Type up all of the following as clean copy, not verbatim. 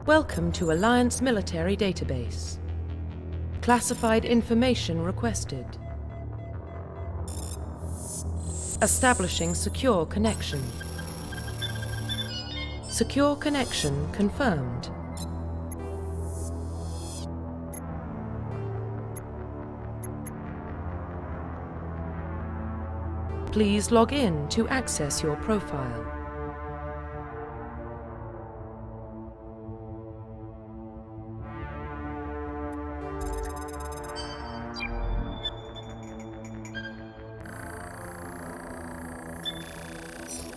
Welcome to Alliance Military Database. Classified information requested. Establishing secure connection. Secure connection confirmed. Please log in to access your profile.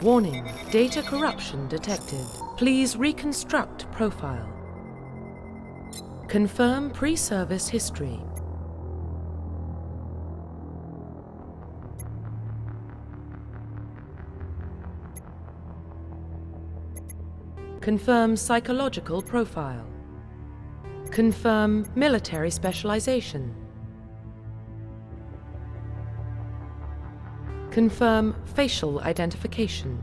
Warning, data corruption detected. Please reconstruct profile. Confirm pre-service history. Confirm psychological profile. Confirm military specialization. Confirm facial identification.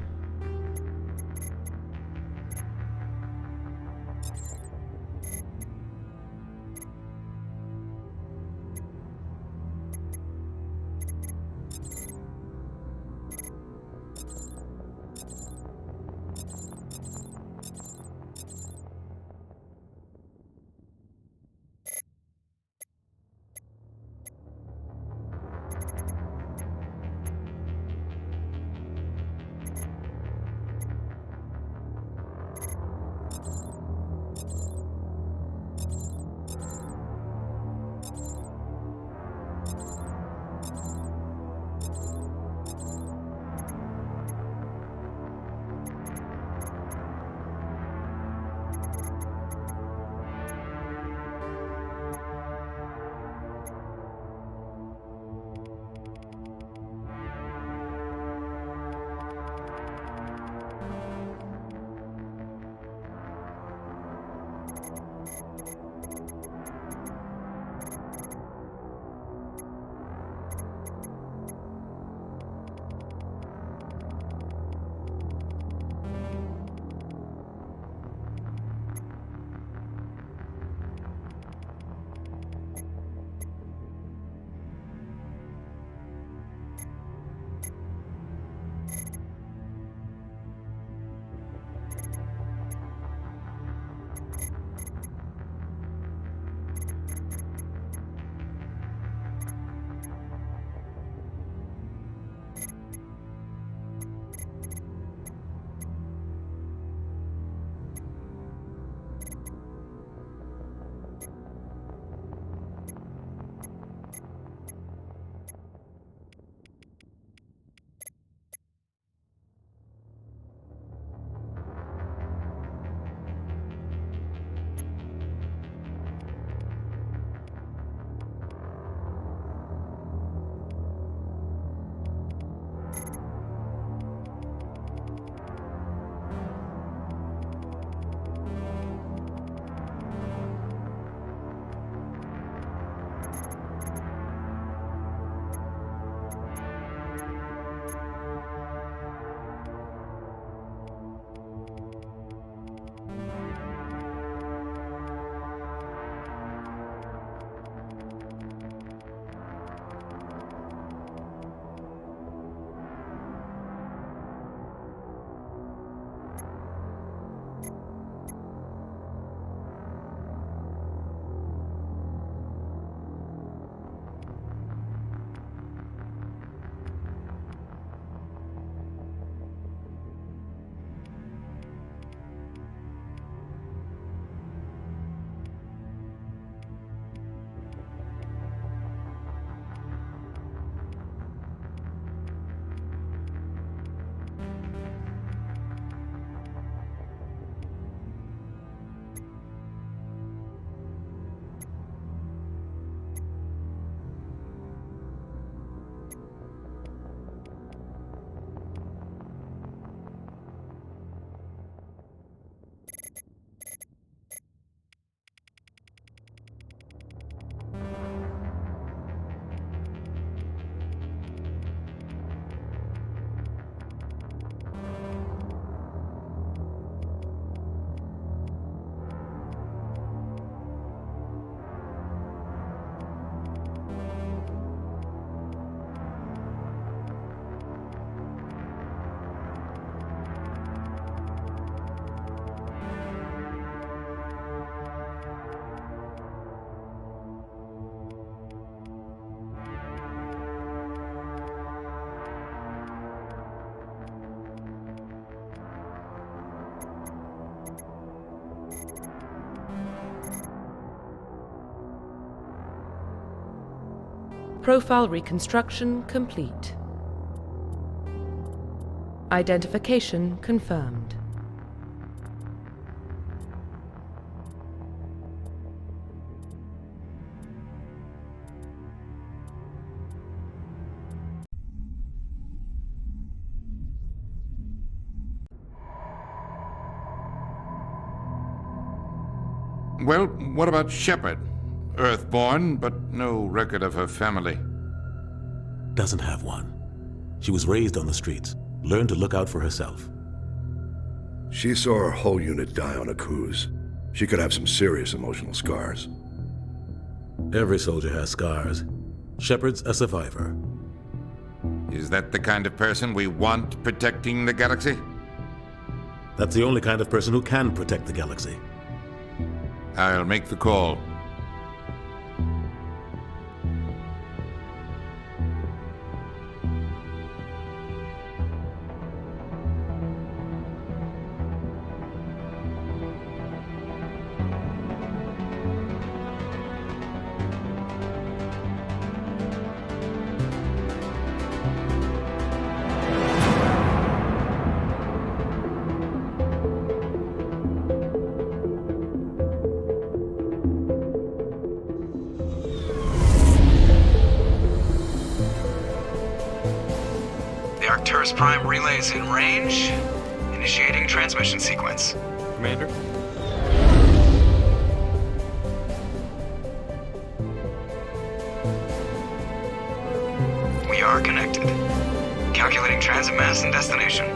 Profile reconstruction complete. Identification confirmed. Well, what about Shepard? Earthborn, but no record of her family. Doesn't have one. She was raised on the streets, learned to look out for herself. She saw her whole unit die on a cruise. She could have some serious emotional scars. Every soldier has scars. Shepard's a survivor. Is that the kind of person we want protecting the galaxy? That's the only kind of person who can protect the galaxy. I'll make the call. Prime relays in range. Initiating transmission sequence. Commander? We are connected. Calculating transit mass and destination.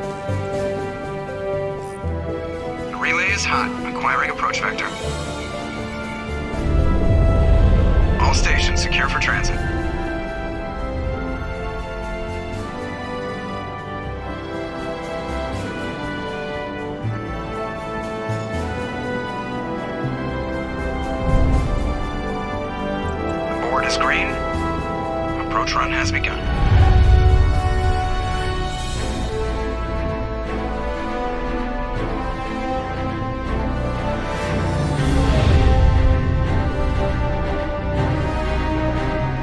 The relay is hot. Acquiring approach vector. All stations secure for transit. Green. Approach run has begun.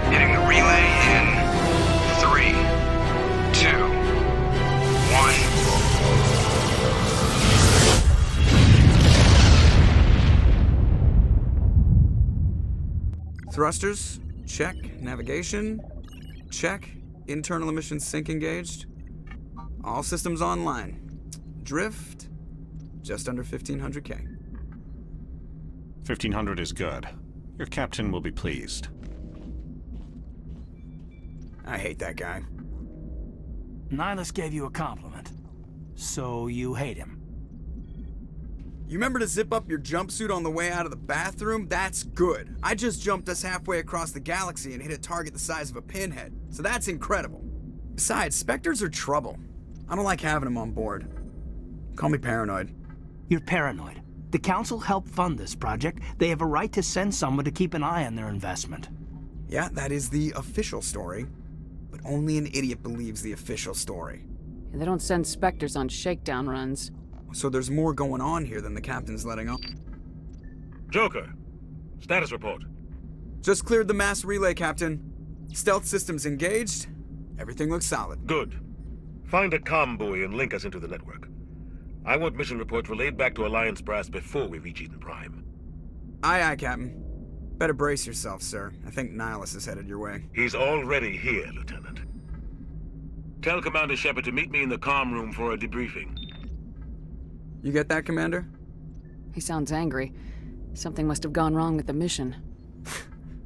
Hitting the relay in 3, 2, 1. Thrusters. Check. Navigation. Check. Internal emissions sync engaged. All systems online. Drift. Just under 1500K. 1500 is good. Your captain will be pleased. I hate that guy. Nihilus gave you a compliment. So you hate him. You remember to zip up your jumpsuit on the way out of the bathroom? That's good. I just jumped us halfway across the galaxy and hit a target the size of a pinhead, so that's incredible. Besides, Spectres are trouble. I don't like having them on board. Call me paranoid. You're paranoid. The Council helped fund this project. They have a right to send someone to keep an eye on their investment. Yeah, that is the official story. But only an idiot believes the official story. They don't send Spectres on shakedown runs. So there's more going on here than the captain's letting on. Joker, status report. Just cleared the mass relay, Captain. Stealth systems engaged. Everything looks solid. Good. Find a comm buoy and link us into the network. I want mission reports relayed back to Alliance brass before we reach Eden Prime. Aye, aye, Captain. Better brace yourself, sir. I think Nihilus is headed your way. He's already here, Lieutenant. Tell Commander Shepard to meet me in the comm room for a debriefing. You get that, Commander? He sounds angry. Something must have gone wrong with the mission.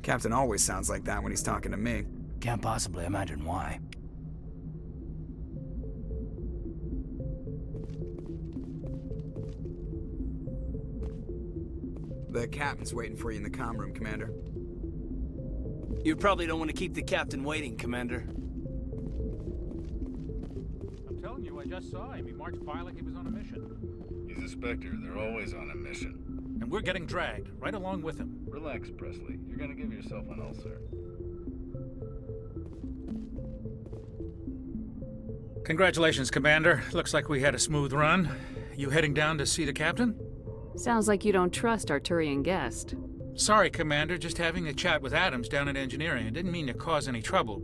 Captain always sounds like that when he's talking to me. Can't possibly imagine why. The captain's waiting for you in the comm room, Commander. You probably don't want to keep the captain waiting, Commander. I'm telling you, I just saw him. He marched by like he was on a mission. He's a Spectre. They're always on a mission. And we're getting dragged, right along with him. Relax, Presley. You're gonna give yourself an ulcer. Congratulations, Commander. Looks like we had a smooth run. You heading down to see the captain? Sounds like you don't trust Arturian guest. Sorry, Commander, just having a chat with Adams down at engineering. I didn't mean to cause any trouble.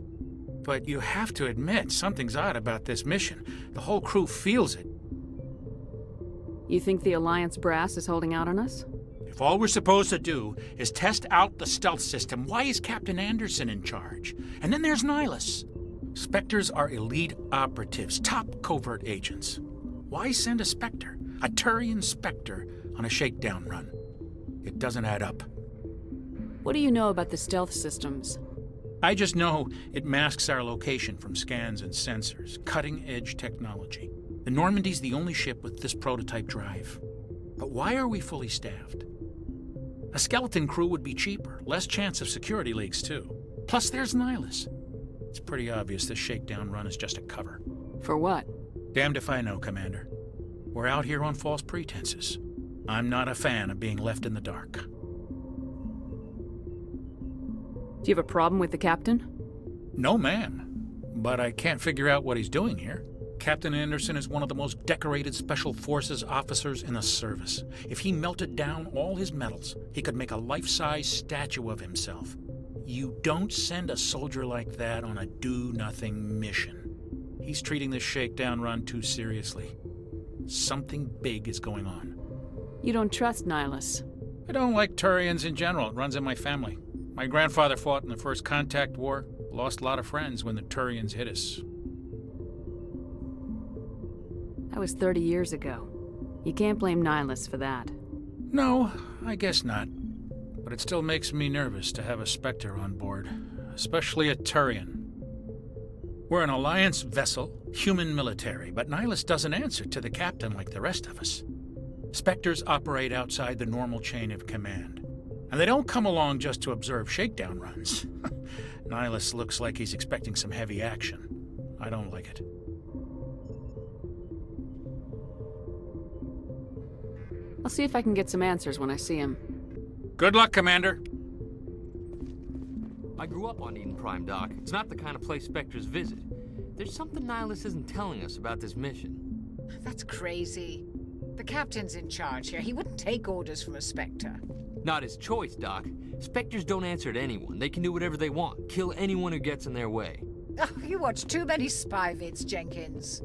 But you have to admit, something's odd about this mission. The whole crew feels it. You think the Alliance brass is holding out on us? If all we're supposed to do is test out the stealth system, why is Captain Anderson in charge? And then there's Nihilus. Spectres are elite operatives, top covert agents. Why send a Spectre, a Turian Spectre, on a shakedown run? It doesn't add up. What do you know about the stealth systems? I just know it masks our location from scans and sensors. Cutting-edge technology. The Normandy's the only ship with this prototype drive. But why are we fully staffed? A skeleton crew would be cheaper, less chance of security leaks too. Plus there's Nihilus. It's pretty obvious this shakedown run is just a cover. For what? Damned if I know, Commander. We're out here on false pretenses. I'm not a fan of being left in the dark. Do you have a problem with the captain? No, ma'am. But I can't figure out what he's doing here. Captain Anderson is one of the most decorated Special Forces officers in the service. If he melted down all his medals, he could make a life-size statue of himself. You don't send a soldier like that on a do-nothing mission. He's treating this shakedown run too seriously. Something big is going on. You don't trust Nihilus? I don't like Turians in general. It runs in my family. My grandfather fought in the First Contact War. Lost a lot of friends when the Turians hit us. That was 30 years ago. You can't blame Nihilus for that. No, I guess not. But it still makes me nervous to have a Spectre on board, especially a Turian. We're an Alliance vessel, human military, but Nihilus doesn't answer to the captain like the rest of us. Spectres operate outside the normal chain of command. And they don't come along just to observe shakedown runs. Nihilus looks like he's expecting some heavy action. I don't like it. I'll see if I can get some answers when I see him. Good luck, Commander. I grew up on Eden Prime, Doc. It's not the kind of place Spectres visit. There's something Nihilus isn't telling us about this mission. That's crazy. The captain's in charge here. He wouldn't take orders from a Spectre. Not his choice, Doc. Spectres don't answer to anyone. They can do whatever they want. Kill anyone who gets in their way. Oh, you watch too many spy vids, Jenkins.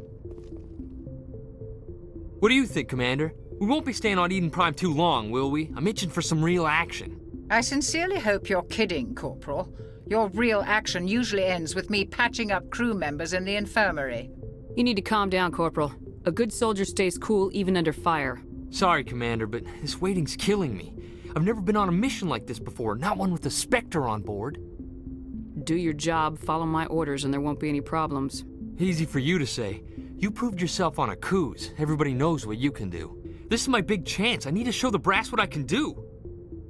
What do you think, Commander? We won't be staying on Eden Prime too long, will we? I'm itching for some real action. I sincerely hope you're kidding, Corporal. Your real action usually ends with me patching up crew members in the infirmary. You need to calm down, Corporal. A good soldier stays cool even under fire. Sorry, Commander, but this waiting's killing me. I've never been on a mission like this before, not one with a Spectre on board. Do your job, follow my orders, and there won't be any problems. Easy for you to say. You proved yourself on a cruise. Everybody knows what you can do. This is my big chance. I need to show the brass what I can do.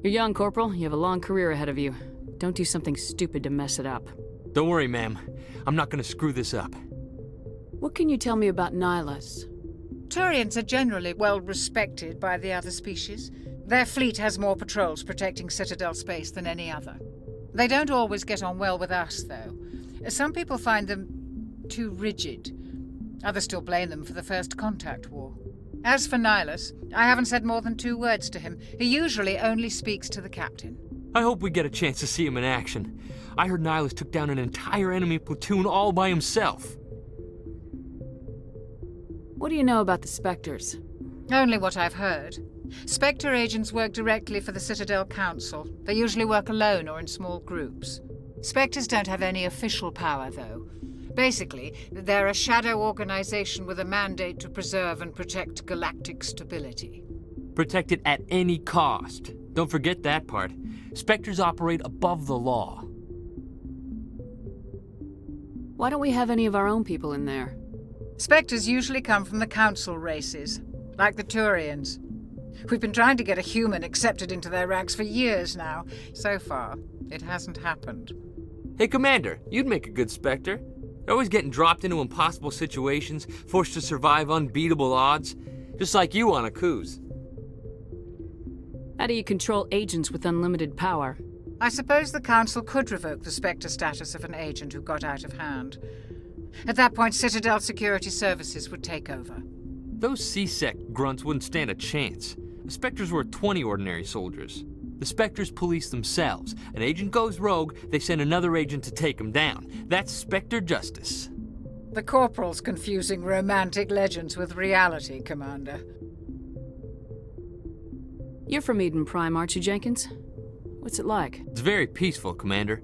You're young, Corporal. You have a long career ahead of you. Don't do something stupid to mess it up. Don't worry, ma'am. I'm not gonna screw this up. What can you tell me about Nihilus? Turians are generally well respected by the other species. Their fleet has more patrols protecting Citadel space than any other. They don't always get on well with us, though. Some people find them too rigid. Others still blame them for the First Contact War. As for Nihilus, I haven't said more than 2 words to him. He usually only speaks to the captain. I hope we get a chance to see him in action. I heard Nihilus took down an entire enemy platoon all by himself. What do you know about the Spectres? Only what I've heard. Spectre agents work directly for the Citadel Council. They usually work alone or in small groups. Spectres don't have any official power, though. Basically, they're a shadow organization with a mandate to preserve and protect galactic stability. Protect it at any cost. Don't forget that part. Spectres operate above the law. Why don't we have any of our own people in there? Spectres usually come from the Council races, like the Turians. We've been trying to get a human accepted into their ranks for years now. So far, it hasn't happened. Hey, Commander, you'd make a good Spectre. They're always getting dropped into impossible situations, forced to survive unbeatable odds, just like you on a cruise. How do you control agents with unlimited power? I suppose the Council could revoke the Spectre status of an agent who got out of hand. At that point, Citadel Security Services would take over. Those C-Sec grunts wouldn't stand a chance. The Spectres were 20 ordinary soldiers. The Spectres police themselves. An agent goes rogue, they send another agent to take him down. That's Spectre justice. The Corporal's confusing romantic legends with reality, Commander. You're from Eden Prime, aren't you, Jenkins? What's it like? It's very peaceful, Commander.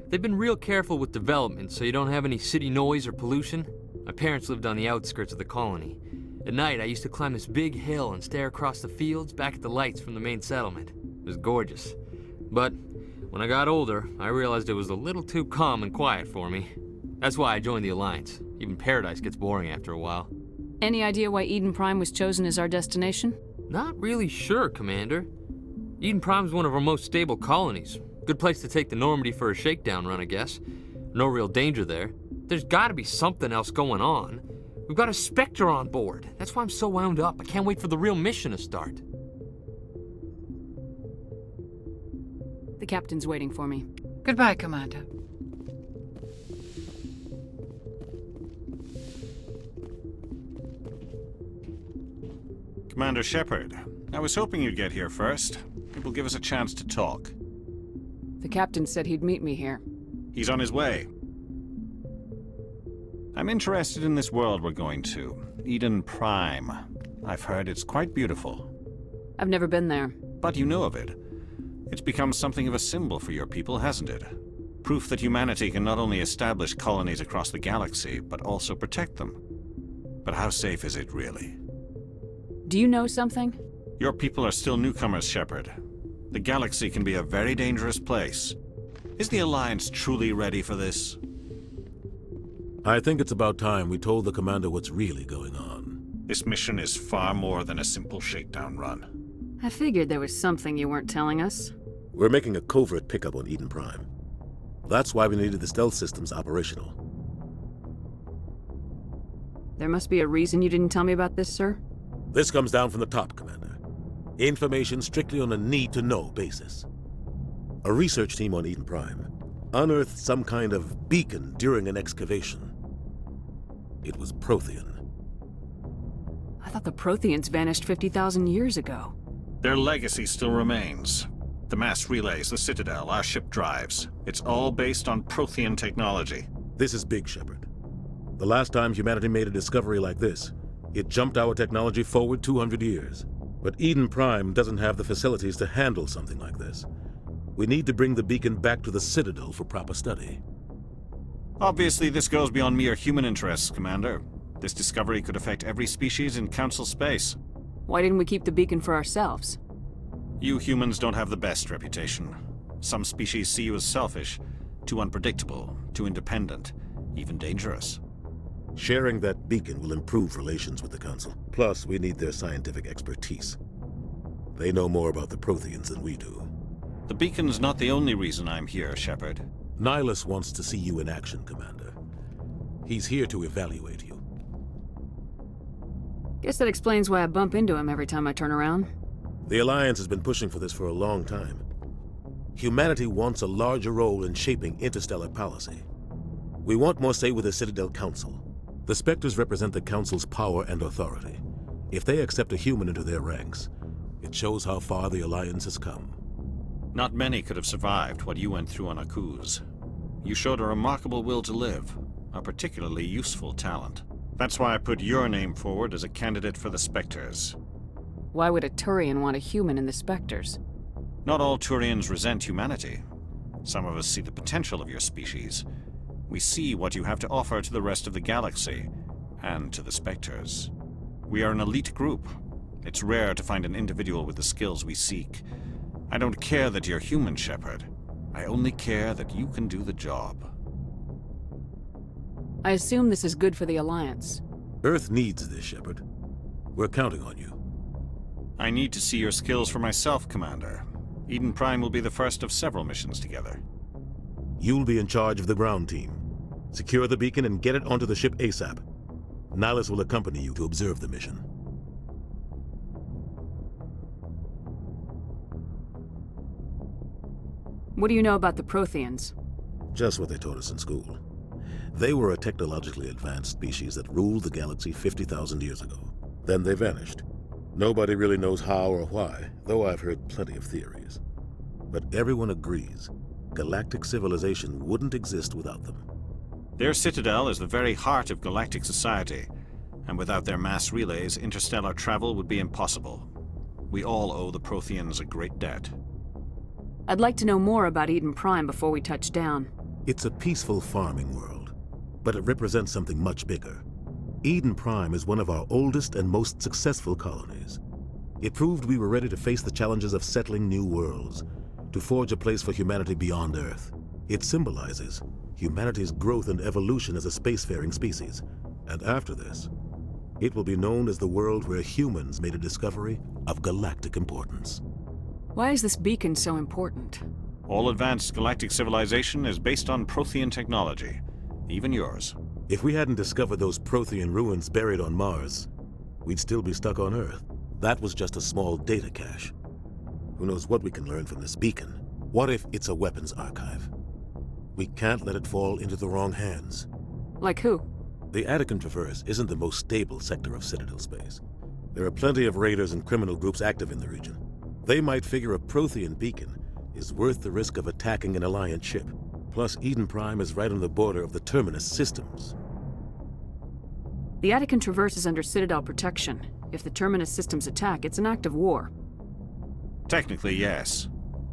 They've been real careful with development so you don't have any city noise or pollution. My parents lived on the outskirts of the colony. At night, I used to climb this big hill and stare across the fields back at the lights from the main settlement. It was gorgeous. But when I got older, I realized it was a little too calm and quiet for me. That's why I joined the Alliance. Even Paradise gets boring after a while. Any idea why Eden Prime was chosen as our destination? Not really sure, Commander. Eden Prime's one of our most stable colonies. Good place to take the Normandy for a shakedown run, I guess. No real danger there. There's gotta be something else going on. We've got a Spectre on board. That's why I'm so wound up. I can't wait for the real mission to start. The captain's waiting for me. Goodbye, Commander. Commander Shepard, I was hoping you'd get here first. It will give us a chance to talk. The captain said he'd meet me here. He's on his way. I'm interested in this world we're going to, Eden Prime. I've heard it's quite beautiful. I've never been there. But you know of it. It's become something of a symbol for your people, hasn't it? Proof that humanity can not only establish colonies across the galaxy, but also protect them. But how safe is it, really? Do you know something? Your people are still newcomers, Shepard. The galaxy can be a very dangerous place. Is the Alliance truly ready for this? I think it's about time we told the Commander what's really going on. This mission is far more than a simple shakedown run. I figured there was something you weren't telling us. We're making a covert pickup on Eden Prime. That's why we needed the stealth systems operational. There must be a reason you didn't tell me about this, sir? This comes down from the top, Commander. Information strictly on a need-to-know basis. A research team on Eden Prime unearthed some kind of beacon during an excavation. It was Prothean. I thought the Protheans vanished 50,000 years ago. Their legacy still remains. The mass relays, the Citadel, our ship drives. It's all based on Prothean technology. This is big, Shepard. The last time humanity made a discovery like this, it jumped our technology forward 200 years. But Eden Prime doesn't have the facilities to handle something like this. We need to bring the beacon back to the Citadel for proper study. Obviously, this goes beyond mere human interests, Commander. This discovery could affect every species in Council space. Why didn't we keep the beacon for ourselves? You humans don't have the best reputation. Some species see you as selfish, too unpredictable, too independent, even dangerous. Sharing that beacon will improve relations with the Council. Plus, we need their scientific expertise. They know more about the Protheans than we do. The beacon's not the only reason I'm here, Shepard. Nihilus wants to see you in action, Commander. He's here to evaluate you. Guess that explains why I bump into him every time I turn around. The Alliance has been pushing for this for a long time. Humanity wants a larger role in shaping interstellar policy. We want more say with the Citadel Council. The Spectres represent the Council's power and authority. If they accept a human into their ranks, it shows how far the Alliance has come. Not many could have survived what you went through on Akuz. You showed a remarkable will to live, a particularly useful talent. That's why I put your name forward as a candidate for the Spectres. Why would a Turian want a human in the Spectres? Not all Turians resent humanity. Some of us see the potential of your species. We see what you have to offer to the rest of the galaxy, and to the Spectres. We are an elite group. It's rare to find an individual with the skills we seek. I don't care that you're human, Shepard. I only care that you can do the job. I assume this is good for the Alliance. Earth needs this, Shepard. We're counting on you. I need to see your skills for myself, Commander. Eden Prime will be the first of several missions together. You'll be in charge of the ground team. Secure the beacon and get it onto the ship ASAP. Nihilus will accompany you to observe the mission. What do you know about the Protheans? Just what they taught us in school. They were a technologically advanced species that ruled the galaxy 50,000 years ago. Then they vanished. Nobody really knows how or why, though I've heard plenty of theories. But everyone agrees, galactic civilization wouldn't exist without them. Their citadel is the very heart of galactic society, and without their mass relays, interstellar travel would be impossible. We all owe the Protheans a great debt. I'd like to know more about Eden Prime before we touch down. It's a peaceful farming world, but it represents something much bigger. Eden Prime is one of our oldest and most successful colonies. It proved we were ready to face the challenges of settling new worlds, to forge a place for humanity beyond Earth. It symbolizes humanity's growth and evolution as a spacefaring species. And after this, it will be known as the world where humans made a discovery of galactic importance. Why is this beacon so important? All advanced galactic civilization is based on Prothean technology, even yours. If we hadn't discovered those Prothean ruins buried on Mars, we'd still be stuck on Earth. That was just a small data cache. Who knows what we can learn from this beacon? What if it's a weapons archive? We can't let it fall into the wrong hands. Like who? The Attican Traverse isn't the most stable sector of Citadel space. There are plenty of raiders and criminal groups active in the region. They might figure a Prothean beacon is worth the risk of attacking an Alliance ship. Plus, Eden Prime is right on the border of the Terminus systems. The Attican Traverse is under Citadel protection. If the Terminus systems attack, it's an act of war. Technically, yes.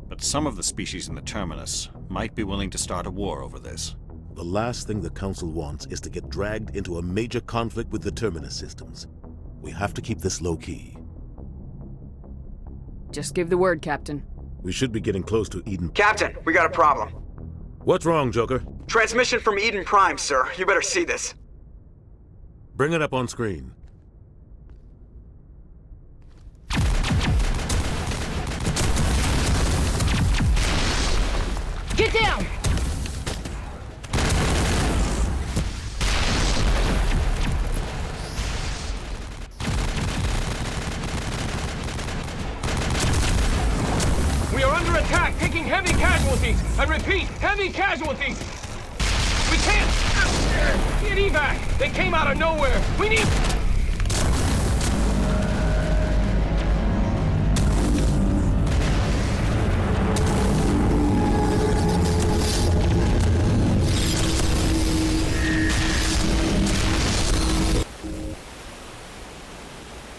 But some of the species in the Terminus might be willing to start a war over this. The last thing the Council wants is to get dragged into a major conflict with the Terminus systems. We have to keep this low-key. Just give the word, Captain. We should be getting close to Eden. Captain, we got a problem. What's wrong, Joker? Transmission from Eden Prime, sir. You better see this. Bring it up on screen. Get down! We are under attack, taking heavy casualties. I repeat, heavy casualties. We can't get evac. They came out of nowhere. We need...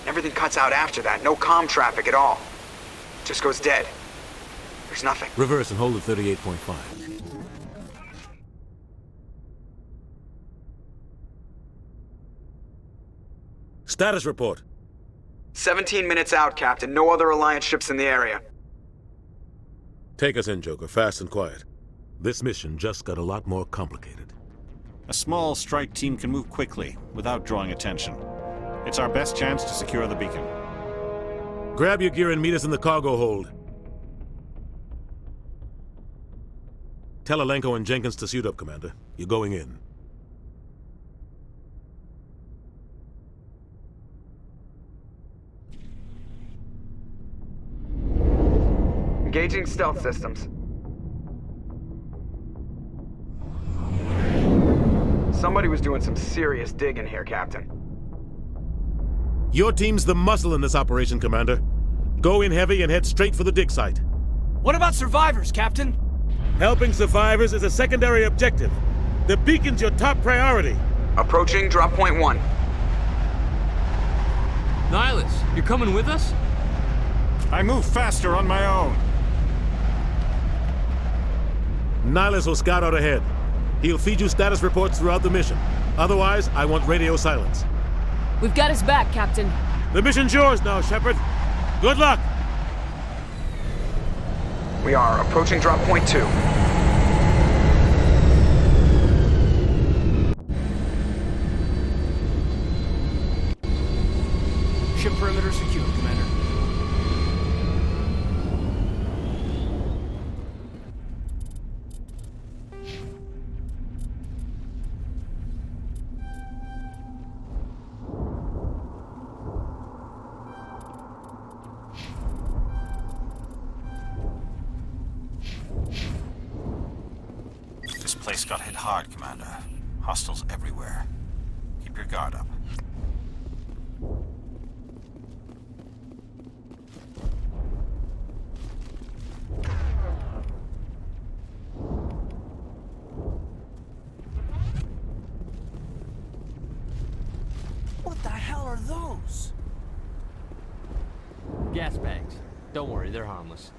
Everything cuts out after that. No comm traffic at all. Just goes dead. There's nothing. Reverse and hold at 38.5. Status report. 17 minutes out, Captain. No other Alliance ships in the area. Take us in, Joker, fast and quiet. This mission just got a lot more complicated. A small strike team can move quickly, without drawing attention. It's our best chance to secure the beacon. Grab your gear and meet us in the cargo hold. Tell Alenko and Jenkins to suit up, Commander. You're going in. Engaging stealth systems. Somebody was doing some serious digging here, Captain. Your team's the muscle in this operation, Commander. Go in heavy and head straight for the dig site. What about survivors, Captain? Helping survivors is a secondary objective. The beacon's your top priority. Approaching drop point 1. Nihilus, you're coming with us? I move faster on my own. Nihilus will scout out ahead. He'll feed you status reports throughout the mission. Otherwise, I want radio silence. We've got his back, Captain. The mission's yours now, Shepard. Good luck! We are approaching drop point 2. Ship perimeter secure, Commander. This place got hit hard, Commander. Hostiles everywhere. Keep your guard up. Gas bags. Don't worry, they're harmless.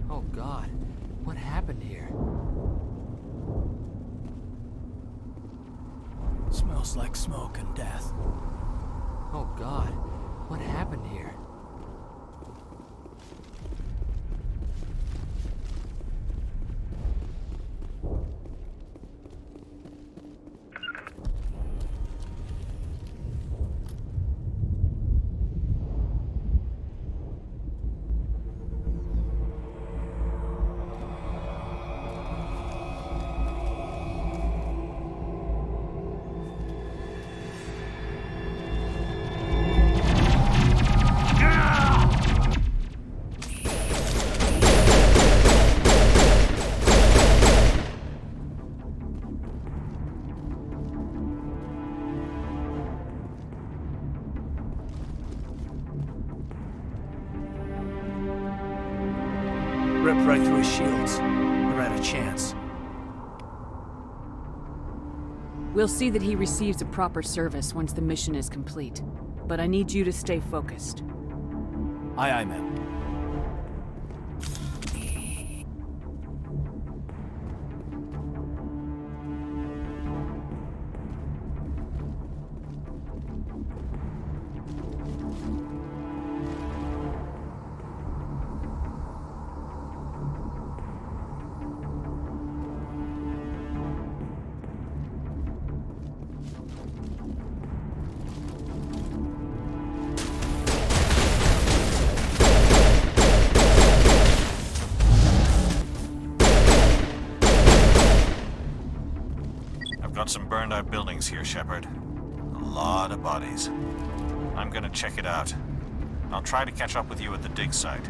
Oh God, what happened here? Smells like smoke and death. Oh God, what happened here? Ripped right through his shields. Never had a chance. We'll see that he receives a proper service once the mission is complete. But I need you to stay focused. Aye, aye, ma'am. Got some burned out buildings here, Shepard. A lot of bodies. I'm gonna check it out. I'll try to catch up with you at the dig site.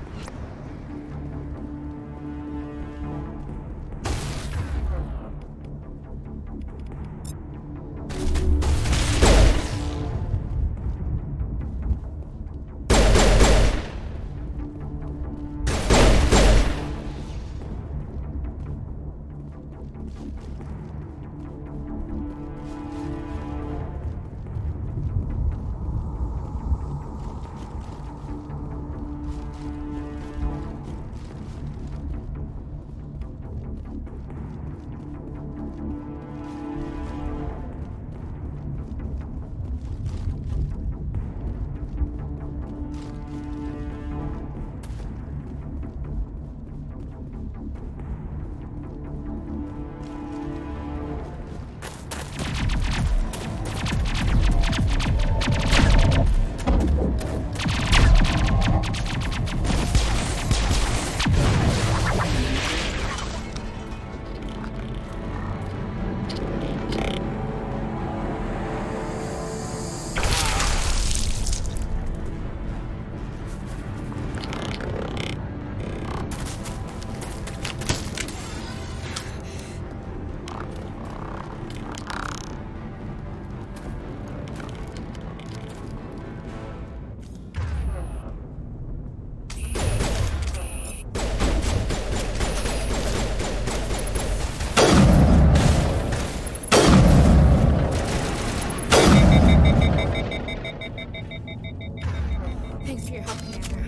Thanks for your help, Commander.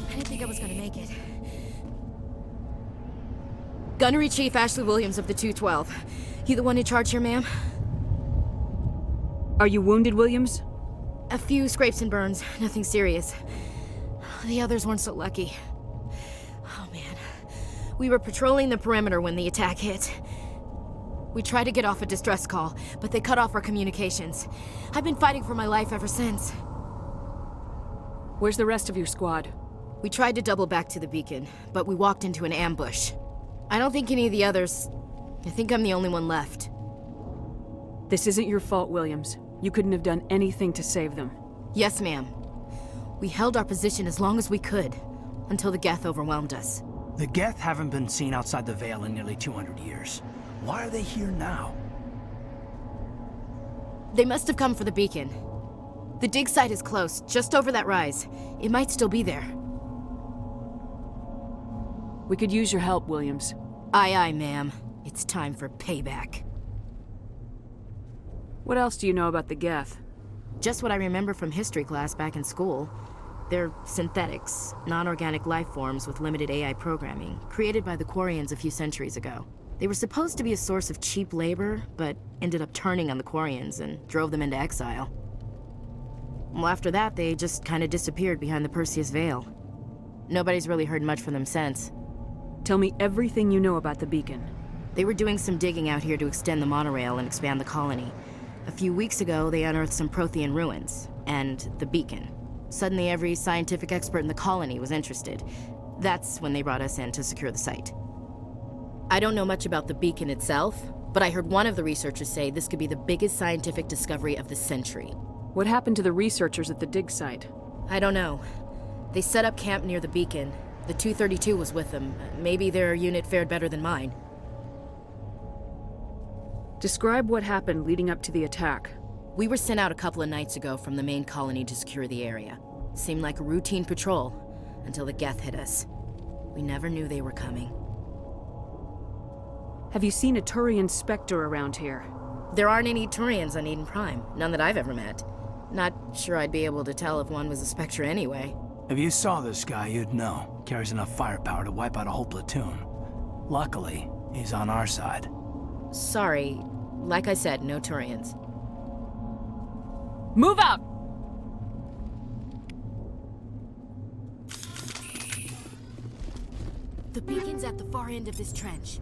I didn't think I was gonna make it. Gunnery Chief Ashley Williams of the 212. You the one in charge here, ma'am? Are you wounded, Williams? A few scrapes and burns, nothing serious. The others weren't so lucky. Oh man. We were patrolling the perimeter when the attack hit. We tried to get off a distress call, but they cut off our communications. I've been fighting for my life ever since. Where's the rest of your squad? We tried to double back to the beacon, but we walked into an ambush. I don't think any of the others... I think I'm the only one left. This isn't your fault, Williams. You couldn't have done anything to save them. Yes, ma'am. We held our position as long as we could. until the Geth overwhelmed us. The Geth haven't been seen outside the Veil in nearly 200 years. Why are they here now? They must have come for the beacon. The dig site is close, just over that rise. It might still be there. We could use your help, Williams. Aye, aye, ma'am. It's time for payback. What else do you know about the Geth? Just what I remember from history class back in school. They're synthetics, non-organic life forms with limited AI programming, created by the Quarians a few centuries ago. They were supposed to be a source of cheap labor, but ended up turning on the Quarians and drove them into exile. Well, after that, they just kind of disappeared behind the Perseus Veil. Nobody's really heard much from them since. Tell me everything you know about the beacon. They were doing some digging out here to extend the monorail and expand the colony. A few weeks ago, they unearthed some Prothean ruins, and the beacon. Suddenly, every scientific expert in the colony was interested. That's when they brought us in to secure the site. I don't know much about the beacon itself, but I heard one of the researchers say this could be the biggest scientific discovery of the century. What happened to the researchers at the dig site? I don't know. They set up camp near the beacon. The 232 was with them. Maybe their unit fared better than mine. Describe what happened leading up to the attack. We were sent out a couple of nights ago from the main colony to secure the area. Seemed like a routine patrol, until the Geth hit us. We never knew they were coming. Have you seen a Turian Spectre around here? There aren't any Turians on Eden Prime. None that I've ever met. Not sure I'd be able to tell if one was a Spectre anyway. If you saw this guy, you'd know. Carries enough firepower to wipe out a whole platoon. Luckily, he's on our side. Sorry. Like I said, no Turians. Move out! The beacon's at the far end of this trench.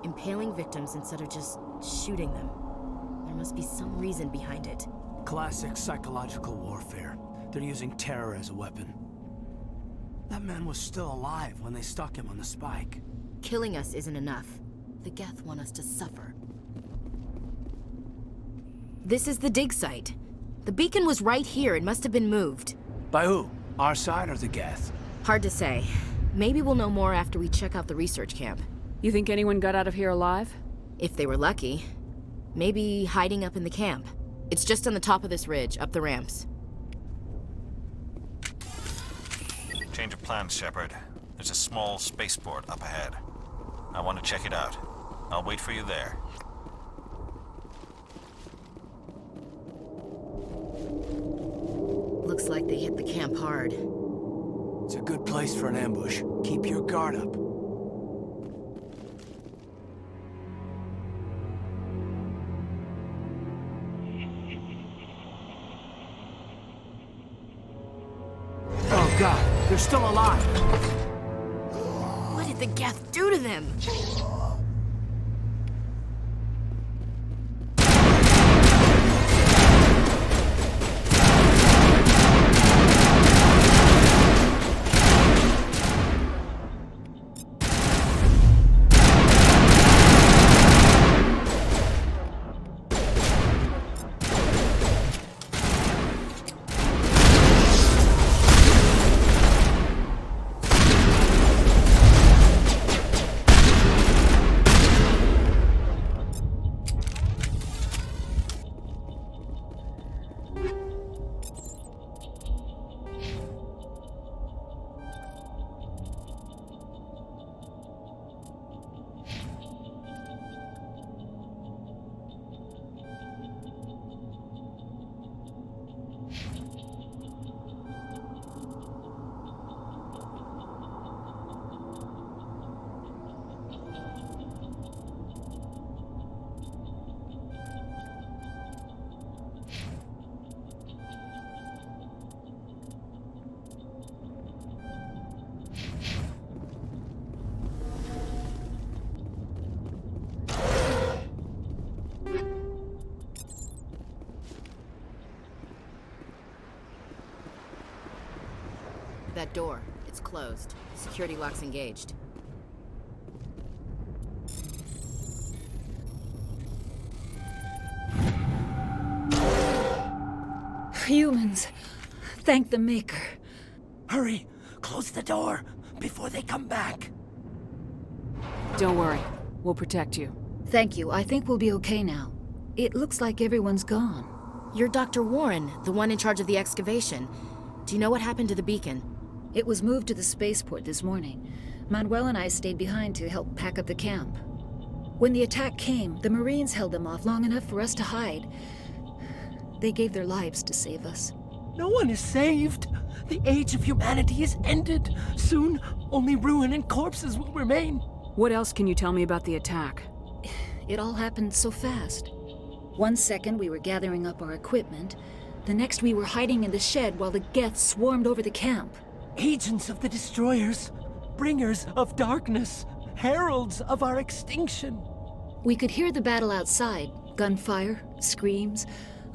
Impaling victims instead of just shooting them. There must be some reason behind it. Classic psychological warfare. They're using terror as a weapon. That man was still alive when they stuck him on the spike. Killing us isn't enough. The Geth want us to suffer. This is the dig site. The beacon was right here. It must have been moved. By who? Our side or the Geth? Hard to say. Maybe we'll know more after we check out the research camp. You think anyone got out of here alive? If they were lucky. Maybe hiding up in the camp. It's just on the top of this ridge, up the ramps. Change of plans, Shepard. There's a small spaceport up ahead. I want to check it out. I'll wait for you there. Looks like they hit the camp hard. It's a good place for an ambush. Keep your guard up. Oh God, they're still alive. What did the Geth do to them? That door, it's closed. Security lock's engaged. Humans. Thank the Maker. Hurry! Close the door before they come back. Don't worry. We'll protect you. Thank you. I think we'll be okay now. It looks like everyone's gone. You're Dr. Warren, the one in charge of the excavation. Do you know what happened to the beacon? It was moved to the spaceport this morning. Manuel and I stayed behind to help pack up the camp. When the attack came, the Marines held them off long enough for us to hide. They gave their lives to save us. No one is saved. The age of humanity is ended. Soon, only ruin and corpses will remain. What else can you tell me about the attack? It all happened so fast. One second we were gathering up our equipment. The next we were hiding in the shed while the Geth swarmed over the camp. Agents of the destroyers, bringers of darkness, heralds of our extinction. We could hear the battle outside. Gunfire, screams.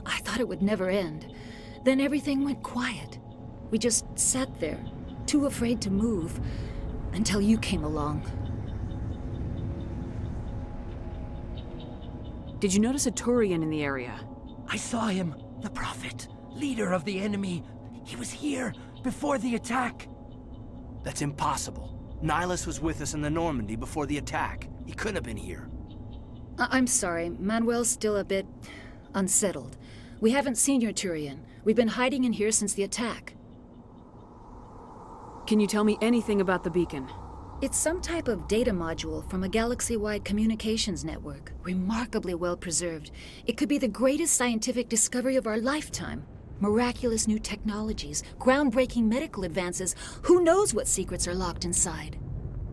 I thought it would never end. Then everything went quiet. We just sat there, too afraid to move, until you came along. Did you notice a Turian in the area? I saw him, the Prophet, leader of the enemy. He was here before the attack. That's impossible. Nihilus was with us in the Normandy before the attack. He couldn't have been here. I'm sorry. Manuel's still a bit unsettled. We haven't seen your Turian. We've been hiding in here since the attack. Can you tell me anything about the beacon? It's some type of data module from a galaxy-wide communications network. Remarkably well preserved. It could be the greatest scientific discovery of our lifetime. Miraculous new technologies, groundbreaking medical advances. Who knows what secrets are locked inside?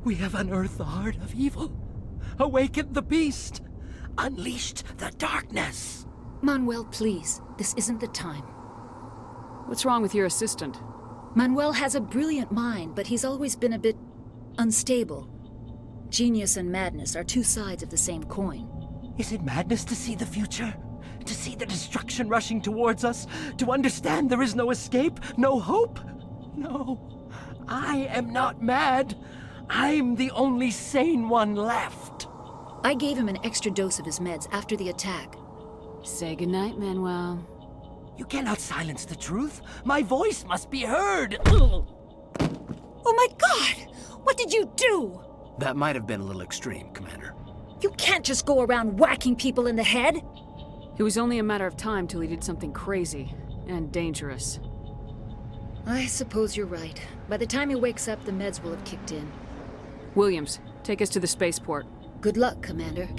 We have unearthed the heart of evil, awakened the beast, unleashed the darkness. Manuel, please. This isn't the time. What's wrong with your assistant? Manuel has a brilliant mind, but he's always been a bit unstable. Genius and madness are two sides of the same coin. Is it madness to see the future? To see the destruction rushing towards us? To understand there is no escape? No hope? No. I am not mad. I'm the only sane one left. I gave him an extra dose of his meds after the attack. Say goodnight, Manuel. You cannot silence the truth. My voice must be heard. Oh my God! What did you do? That might have been a little extreme, Commander. You can't just go around whacking people in the head. It was only a matter of time till he did something crazy and dangerous. I suppose you're right. By the time he wakes up, the meds will have kicked in. Williams, take us to the spaceport. Good luck, Commander.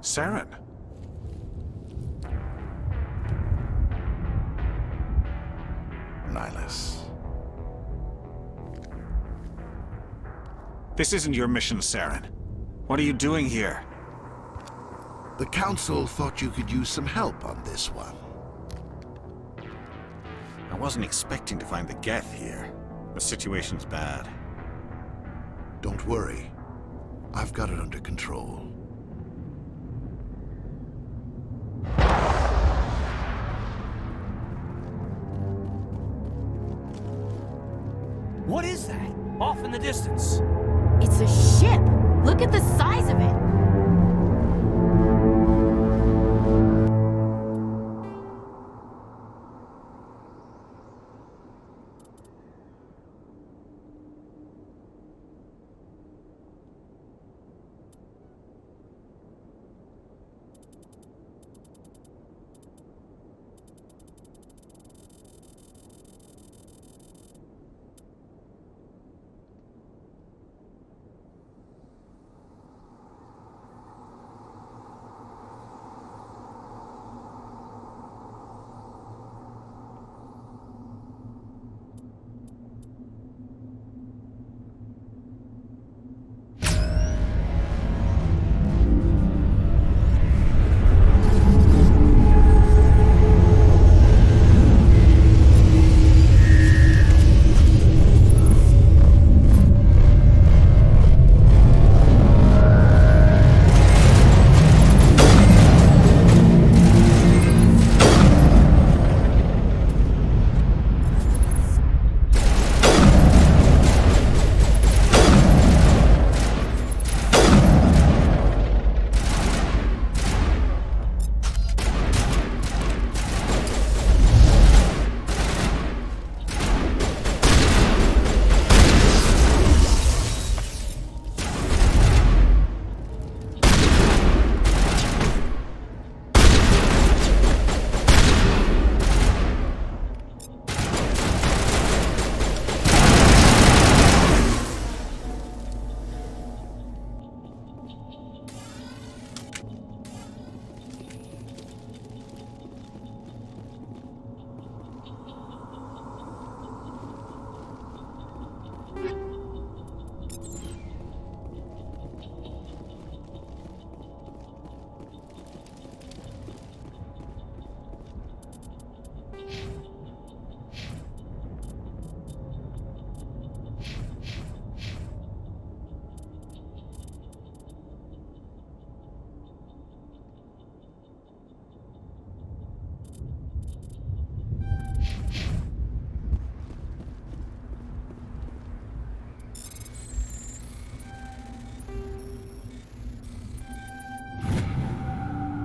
Saren. Nihilus. This isn't your mission, Saren. What are you doing here? The Council thought you could use some help on this one. I wasn't expecting to find the Geth here. The situation's bad. Don't worry. I've got it under control. What is that? Off in the distance. It's a ship! Look at the size of it!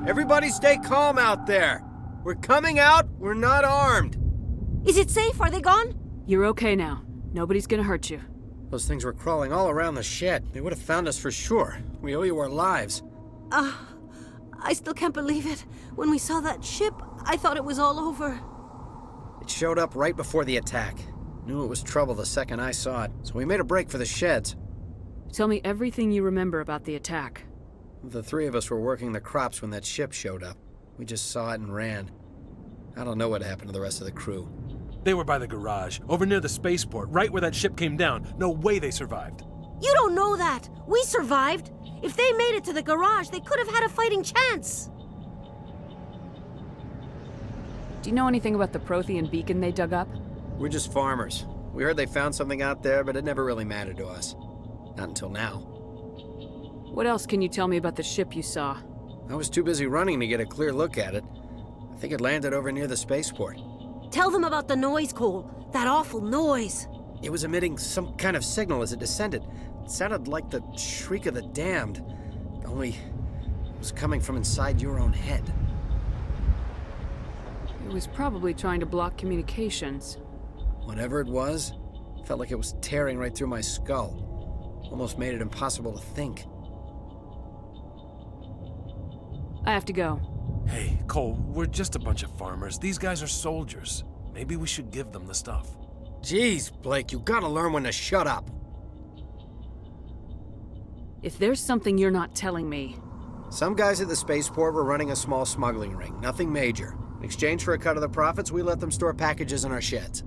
Everybody stay calm out there. We're coming out, we're not armed. Is it safe? Are they gone? You're okay now. Nobody's gonna hurt you. Those things were crawling all around the shed. They would have found us for sure. We owe you our lives. I still can't believe it. When we saw that ship, I thought it was all over. It showed up right before the attack. Knew it was trouble the second I saw it, so we made a break for the sheds. Tell me everything you remember about the attack. The three of us were working the crops when that ship showed up. We just saw it and ran. I don't know what happened to the rest of the crew. They were by the garage, over near the spaceport, right where that ship came down. No way they survived. You don't know that. We survived. If they made it to the garage, they could have had a fighting chance. Do you know anything about the Prothean beacon they dug up? We're just farmers. We heard they found something out there, but it never really mattered to us. Not until now. What else can you tell me about the ship you saw? I was too busy running to get a clear look at it. I think it landed over near the spaceport. Tell them about the noise, Cole. That awful noise. It was emitting some kind of signal as it descended. It sounded like the shriek of the damned. Only it was coming from inside your own head. It was probably trying to block communications. Whatever it was, felt like it was tearing right through my skull. Almost made it impossible to think. I have to go. Hey, Cole, we're just a bunch of farmers. These guys are soldiers. Maybe we should give them the stuff. Jeez, Blake, you gotta learn when to shut up. If there's something you're not telling me... Some guys at the spaceport were running a small smuggling ring, nothing major. In exchange for a cut of the profits, we let them store packages in our sheds.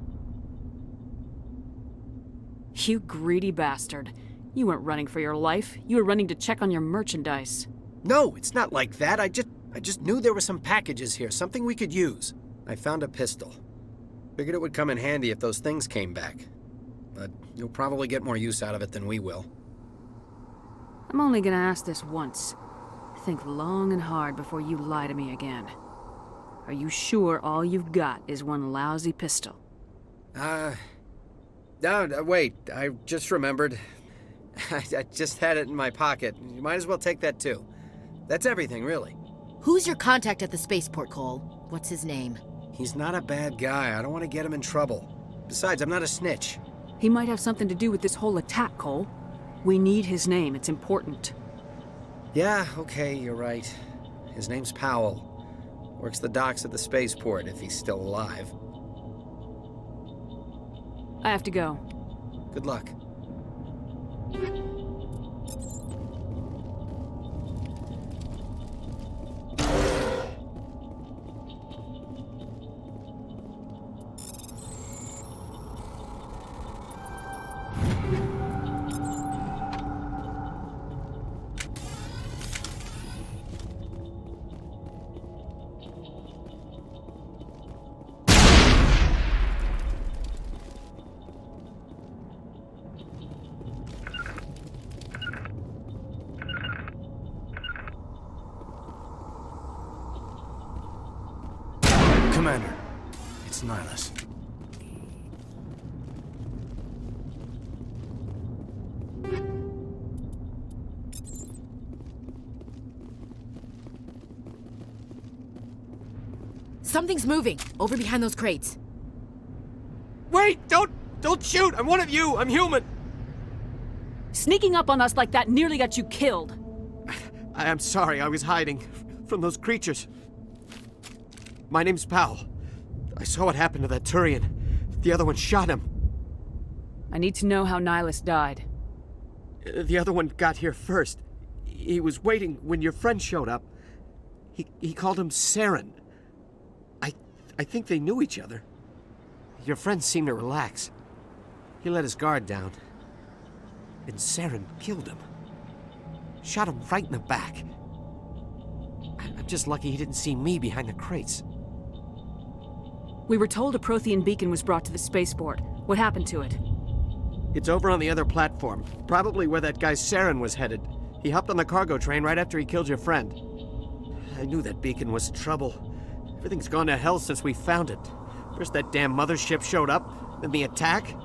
You greedy bastard. You weren't running for your life. You were running to check on your merchandise. No, it's not like that. I just knew there were some packages here, something we could use. I found a pistol. Figured it would come in handy if those things came back. But you'll probably get more use out of it than we will. I'm only gonna ask this once. Think long and hard before you lie to me again. Are you sure all you've got is one lousy pistol? No, wait, I just remembered. I just had it in my pocket. You might as well take that too. That's everything, really. Who's your contact at the spaceport, Cole? What's his name? He's not a bad guy. I don't want to get him in trouble. Besides, I'm not a snitch. He might have something to do with this whole attack, Cole. We need his name. It's important. Yeah, okay, you're right. His name's Powell. Works the docks at the spaceport, if he's still alive. I have to go. Good luck. Commander, it's Nihilus. Something's moving, over behind those crates. Wait! Don't shoot! I'm one of you! I'm human! Sneaking up on us like that nearly got you killed. I am sorry, I was hiding from those creatures. My name's Powell. I saw what happened to that Turian. The other one shot him. I need to know how Nihilus died. The other one got here first. He was waiting when your friend showed up. He called him Saren. I think they knew each other. Your friend seemed to relax. He let his guard down. And Saren killed him. Shot him right in the back. I'm just lucky he didn't see me behind the crates. We were told a Prothean beacon was brought to the spaceport. What happened to it? It's over on the other platform. Probably where that guy Saren was headed. He hopped on the cargo train right after he killed your friend. I knew that beacon was trouble. Everything's gone to hell since we found it. First that damn mothership showed up, then the attack.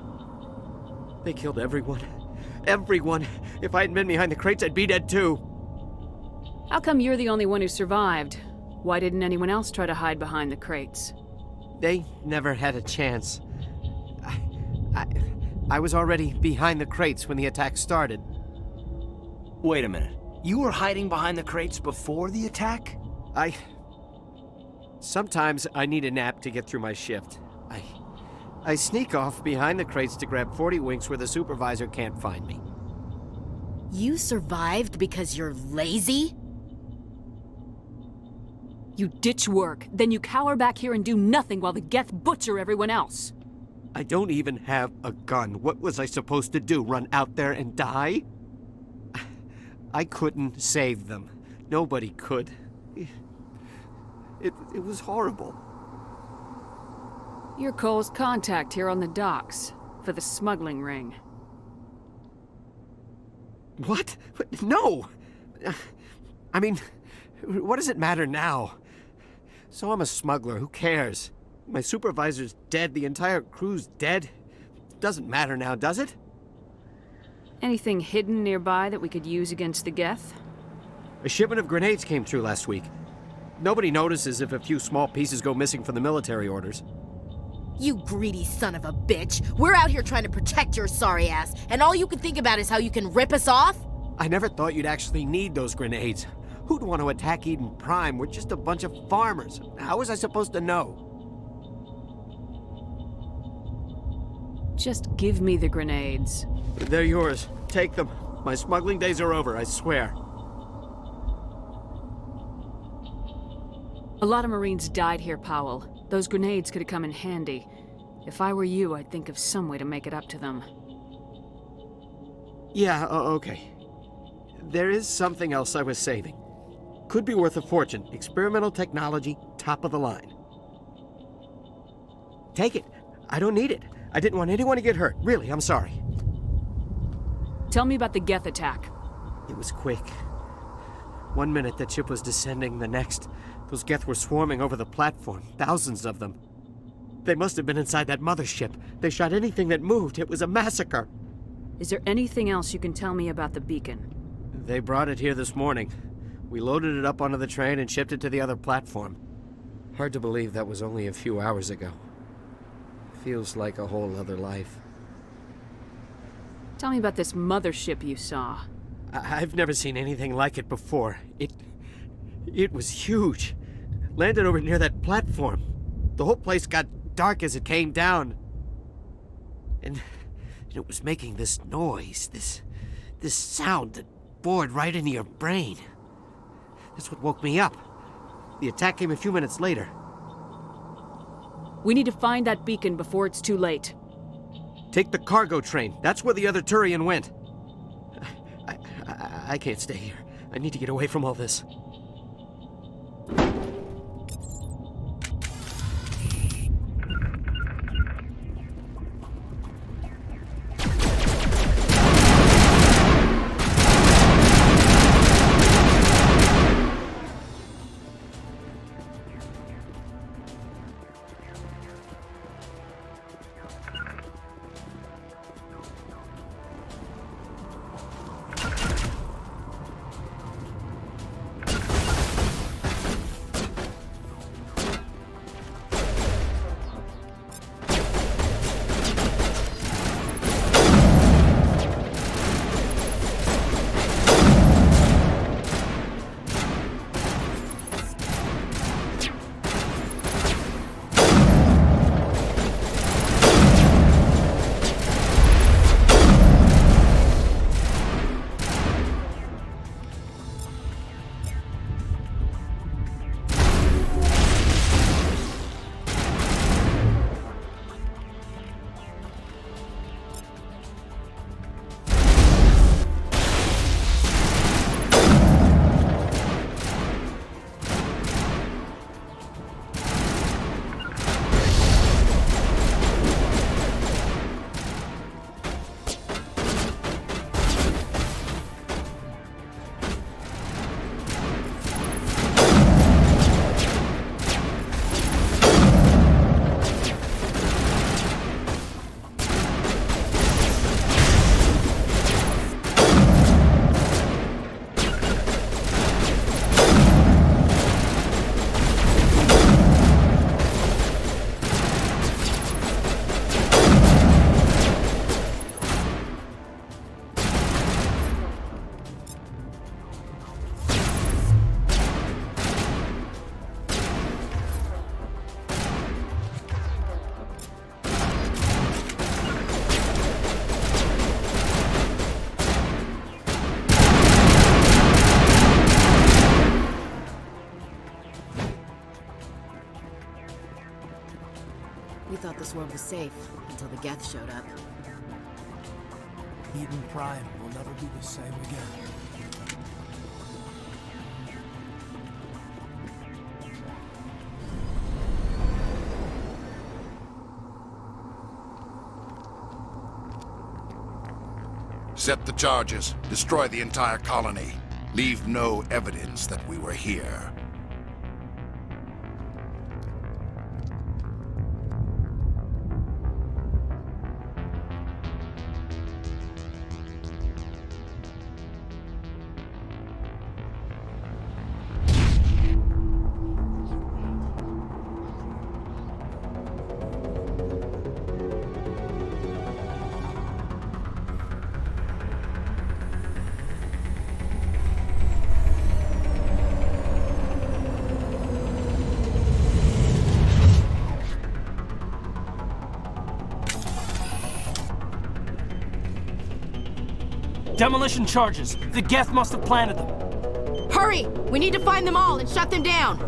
They killed everyone. Everyone. If I hadn't been behind the crates, I'd be dead too. How come you're the only one who survived? Why didn't anyone else try to hide behind the crates? They never had a chance. I was already behind the crates when the attack started. Wait a minute. You were hiding behind the crates before the attack? Sometimes I need a nap to get through my shift. I sneak off behind the crates to grab 40 winks where the supervisor can't find me. You survived because you're lazy? You ditch work, then you cower back here and do nothing while the Geth butcher everyone else. I don't even have a gun. What was I supposed to do, run out there and die? I couldn't save them. Nobody could. It was horrible. You're Cole's contact here on the docks, for the smuggling ring. What? No! I mean, what does it matter now? So I'm a smuggler, who cares? My supervisor's dead, the entire crew's dead. Doesn't matter now, does it? Anything hidden nearby that we could use against the Geth? A shipment of grenades came through last week. Nobody notices if a few small pieces go missing from the military orders. You greedy son of a bitch. We're out here trying to protect your sorry ass, and all you can think about is how you can rip us off? I never thought you'd actually need those grenades. Who'd want to attack Eden Prime? We're just a bunch of farmers. How was I supposed to know? Just give me the grenades. They're yours. Take them. My smuggling days are over, I swear. A lot of Marines died here, Powell. Those grenades could have come in handy. If I were you, I'd think of some way to make it up to them. Yeah, okay. There is something else I was saving. Could be worth a fortune. Experimental technology, top of the line. Take it. I don't need it. I didn't want anyone to get hurt. Really, I'm sorry. Tell me about the Geth attack. It was quick. 1 minute the ship was descending, the next, those Geth were swarming over the platform. Thousands of them. They must have been inside that mothership. They shot anything that moved. It was a massacre. Is there anything else you can tell me about the beacon? They brought it here this morning. We loaded it up onto the train and shipped it to the other platform. Hard to believe that was only a few hours ago. Feels like a whole other life. Tell me about this mothership you saw. I've never seen anything like it before. It was huge. Landed over near that platform. The whole place got dark as it came down. And it was making this noise, this sound that bored right into your brain. That's what woke me up. The attack came a few minutes later. We need to find that beacon before it's too late. Take the cargo train. That's where the other Turian went. I can't stay here. I need to get away from all this. Swarm was safe until the Geth showed up. Eden Prime will never be the same again. Set the charges. Destroy the entire colony. Leave no evidence that we were here. Demolition charges. The Geth must have planted them. Hurry! We need to find them all and shut them down!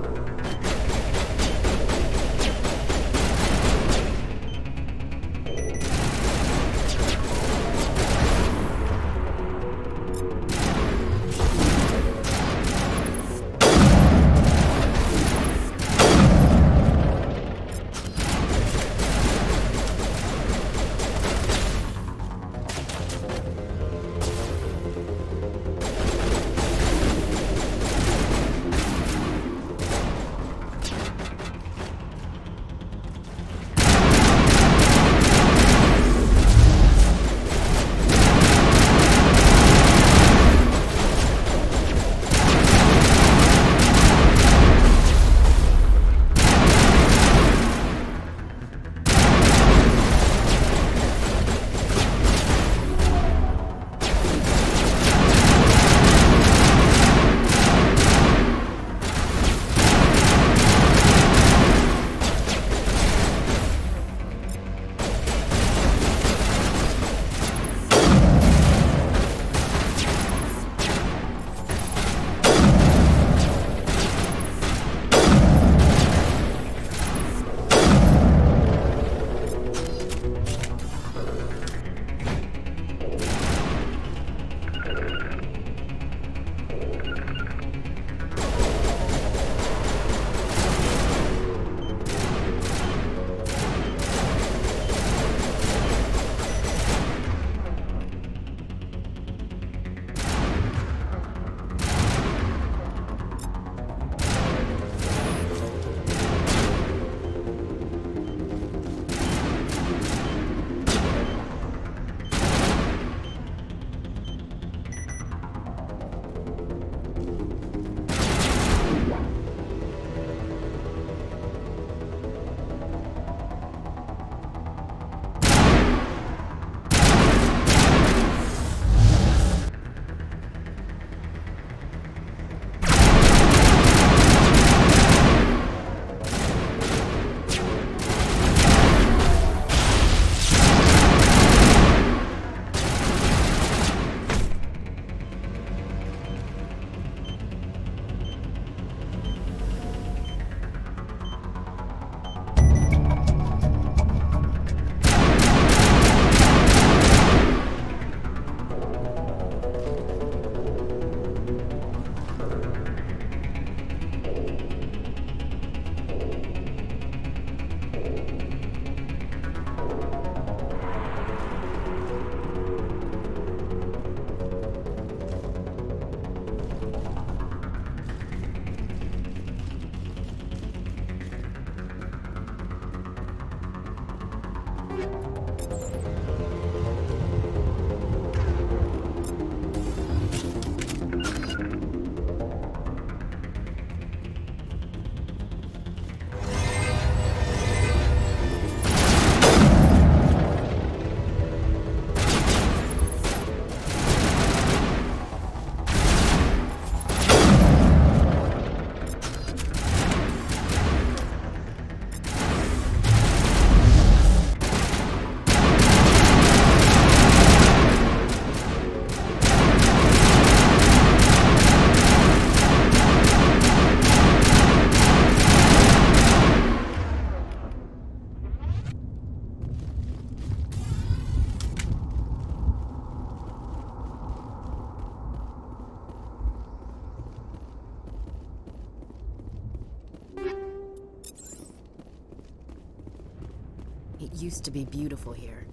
used to be beautiful here.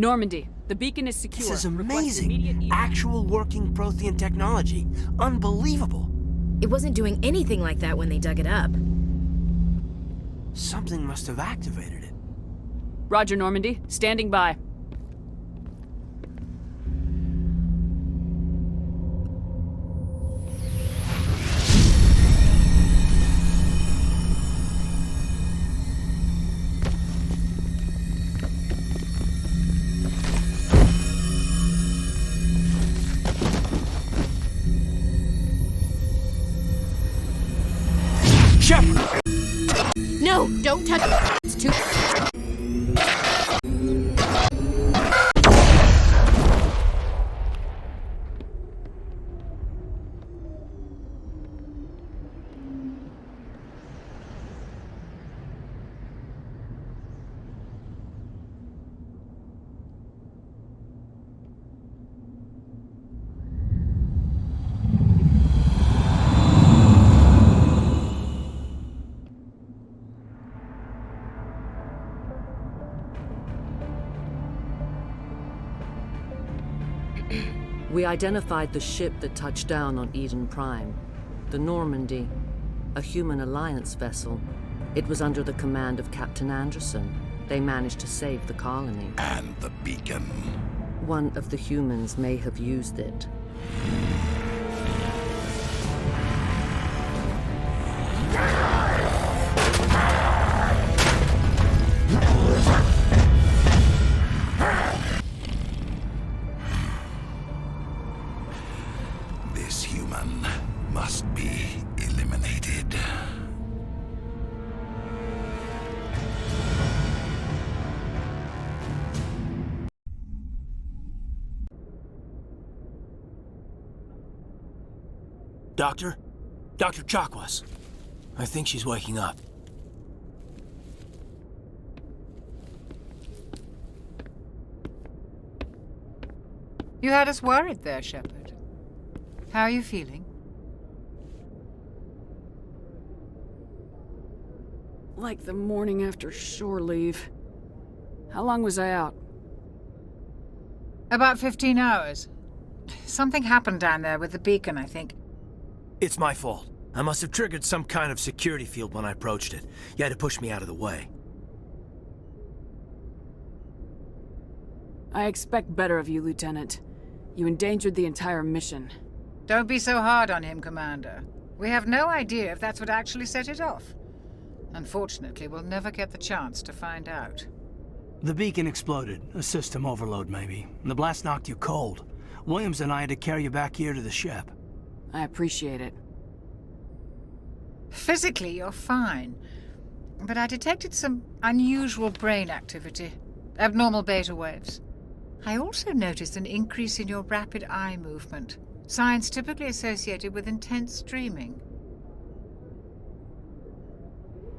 Normandy, the beacon is secure. This is Request amazing. immediate Actual working Prothean technology. Unbelievable. It wasn't doing anything like that when they dug it up. Something must have activated it. Roger, Normandy. Standing by. No, don't touch it. It's too... We identified the ship that touched down on Eden Prime. The Normandy, a human alliance vessel. It was under the command of Captain Anderson. They managed to save the colony. And the beacon. One of the humans may have used it. This human must be eliminated. Doctor? Dr. Chakwas. I think she's waking up. You had us worried there, Shepard. How are you feeling? Like the morning after shore leave. How long was I out? About 15 hours. Something happened down there with the beacon, I think. It's my fault. I must have triggered some kind of security field when I approached it. You had to push me out of the way. I expect better of you, Lieutenant. You endangered the entire mission. Don't be so hard on him, Commander. We have no idea if that's what actually set it off. Unfortunately, we'll never get the chance to find out. The beacon exploded. A system overload, maybe. The blast knocked you cold. Williams and I had to carry you back here to the ship. I appreciate it. Physically, you're fine. But I detected some unusual brain activity. Abnormal beta waves. I also noticed an increase in your rapid eye movement. Signs typically associated with intense dreaming.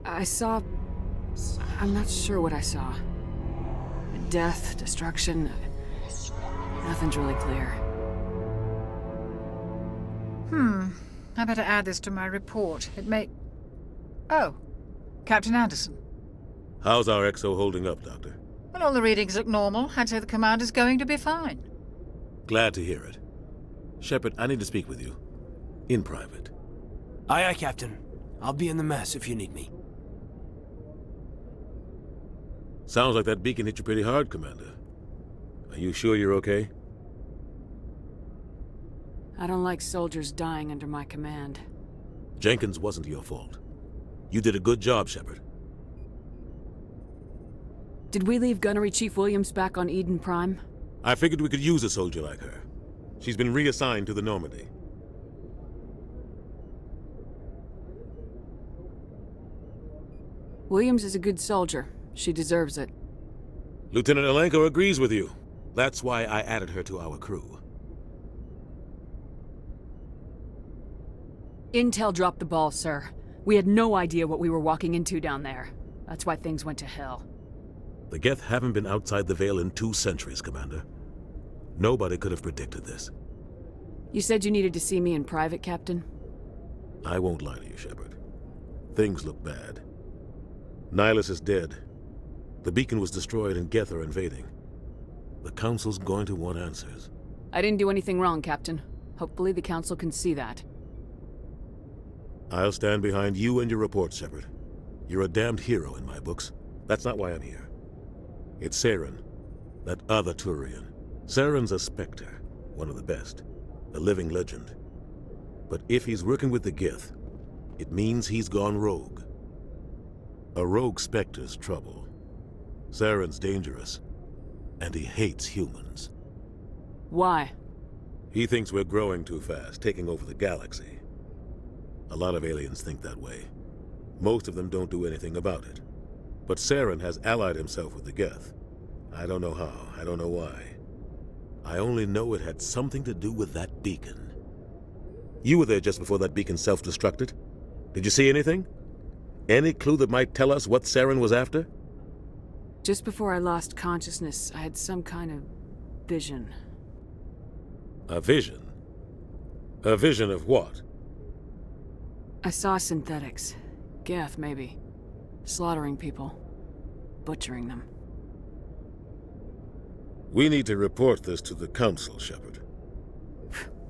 I saw... I'm not sure what I saw. Death, destruction... Nothing's really clear. I better add this to my report. It may... Oh, Captain Anderson. How's our XO holding up, Doctor? Well, all the readings look normal. I'd say the commander's going to be fine. Glad to hear it. Shepard, I need to speak with you. In private. Aye, aye, Captain. I'll be in the mess if you need me. Sounds like that beacon hit you pretty hard, Commander. Are you sure you're okay? I don't like soldiers dying under my command. Jenkins wasn't your fault. You did a good job, Shepard. Did we leave Gunnery Chief Williams back on Eden Prime? I figured we could use a soldier like her. She's been reassigned to the Normandy. Williams is a good soldier. She deserves it. Lieutenant Alenko agrees with you. That's why I added her to our crew. Intel dropped the ball, sir. We had no idea what we were walking into down there. That's why things went to hell. The Geth haven't been outside the Veil in 2 centuries, Commander. Nobody could have predicted this. You said you needed to see me in private, Captain? I won't lie to you, Shepard. Things look bad. Nihilus is dead. The beacon was destroyed and Geth are invading. The Council's going to want answers. I didn't do anything wrong, Captain. Hopefully the Council can see that. I'll stand behind you and your report, Shepard. You're a damned hero in my books. That's not why I'm here. It's Saren, that other Turian. Saren's a Spectre, one of the best, a living legend. But if he's working with the Geth, it means he's gone rogue. A rogue Spectre's trouble. Saren's dangerous, and he hates humans. Why? He thinks we're growing too fast, taking over the galaxy. A lot of aliens think that way. Most of them don't do anything about it. But Saren has allied himself with the Geth. I don't know how, I don't know why. I only know it had something to do with that beacon. You were there just before that beacon self-destructed. Did you see anything? Any clue that might tell us what Saren was after? Just before I lost consciousness, I had some kind of vision. A vision? A vision of what? I saw synthetics. Geth, maybe. Slaughtering people. Butchering them. We need to report this to the Council, Shepard.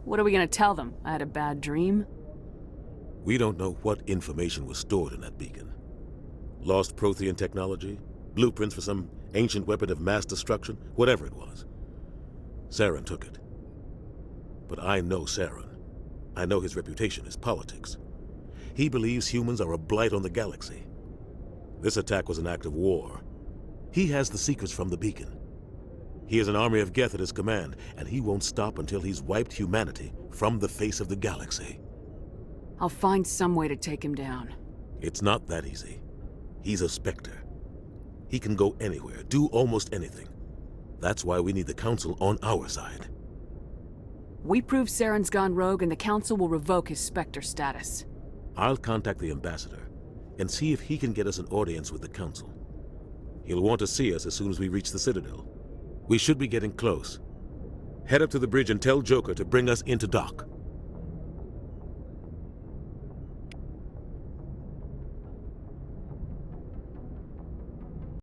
What are we gonna tell them? I had a bad dream? We don't know what information was stored in that beacon. Lost Prothean technology? Blueprints for some ancient weapon of mass destruction? Whatever it was. Saren took it. But I know Saren. I know his reputation is politics. He believes humans are a blight on the galaxy. This attack was an act of war. He has the secrets from the beacon. He has an army of Geth at his command, and he won't stop until he's wiped humanity from the face of the galaxy. I'll find some way to take him down. It's not that easy. He's a Spectre. He can go anywhere, do almost anything. That's why we need the Council on our side. We prove Saren's gone rogue and the Council will revoke his Spectre status. I'll contact the Ambassador and see if he can get us an audience with the Council. He'll want to see us as soon as we reach the Citadel. We should be getting close. Head up to the bridge and tell Joker to bring us into dock.